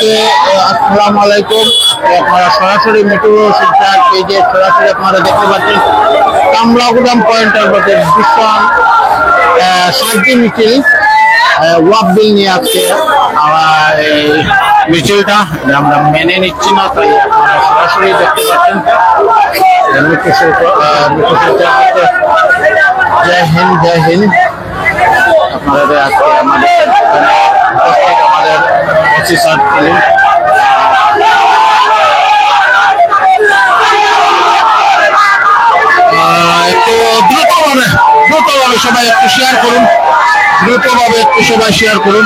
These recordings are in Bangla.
সবাইকে আসসালামু আলাইকুম। আপনারা সরাসরি মেট্রো শিক্ষার পেজে সরাসরি আপনারা দেখতে পাচ্ছেন কামরাগুদাম পয়েন্টের মধ্যে ভীষণ শান্তি মিছিল ওয়াক বিল নিয়ে আসছে। এই মিছিলটা আমরা মেনে নিচ্ছি না, তাই আপনারা সরাসরি দেখতে পাচ্ছেন জয় হিন্দ জয় হিন্দ। আপনাদের আজকে আমাদের অফিসার ছিলেন। একটু দ্রুতভাবে সবাই একটু শেয়ার করুন, দ্রুতভাবে একটু সবাই শেয়ার করুন।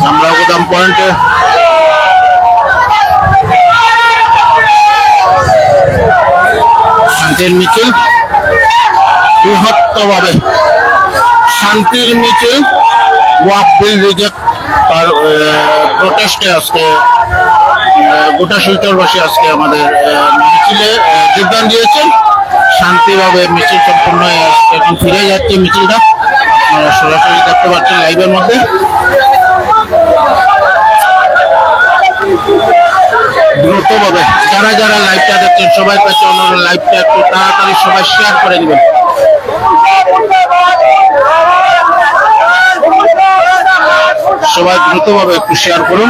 কামরাগুদাম পয়েন্টে শান্তির মিছিল, বৃহত্তরভাবে শান্তির মিছিল ওয়াক বিল রিজেক্ট তার প্রোটেস্টে আজকে গোটা শিলচরবাসী আজকে আমাদের মিছিলে যোগদান দিয়েছেন। শান্তিভাবে মিছিল সম্পূর্ণ হয়ে এখন ফিরে যাচ্ছে মিছিলটা, আপনারা সরাসরি দেখতে পাচ্ছেন লাইভের মধ্যে। দ্রুতভাবে যারা যারা লাইভটা দেখছেন সবাই কাছে অনুরোধ, লাইভটা একটু তাড়াতাড়ি সবাই শেয়ার করে দিবেন। সবাই দ্রুতভাবে একটু শেয়ার করুন।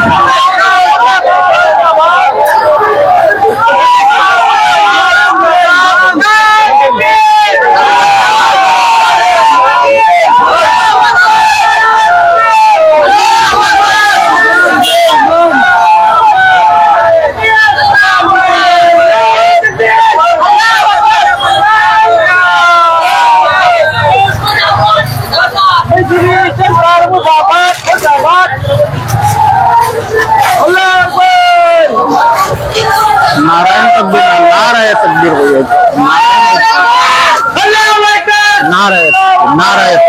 नारायण तकबीर नारायण तकबीर हो नारायण नारायण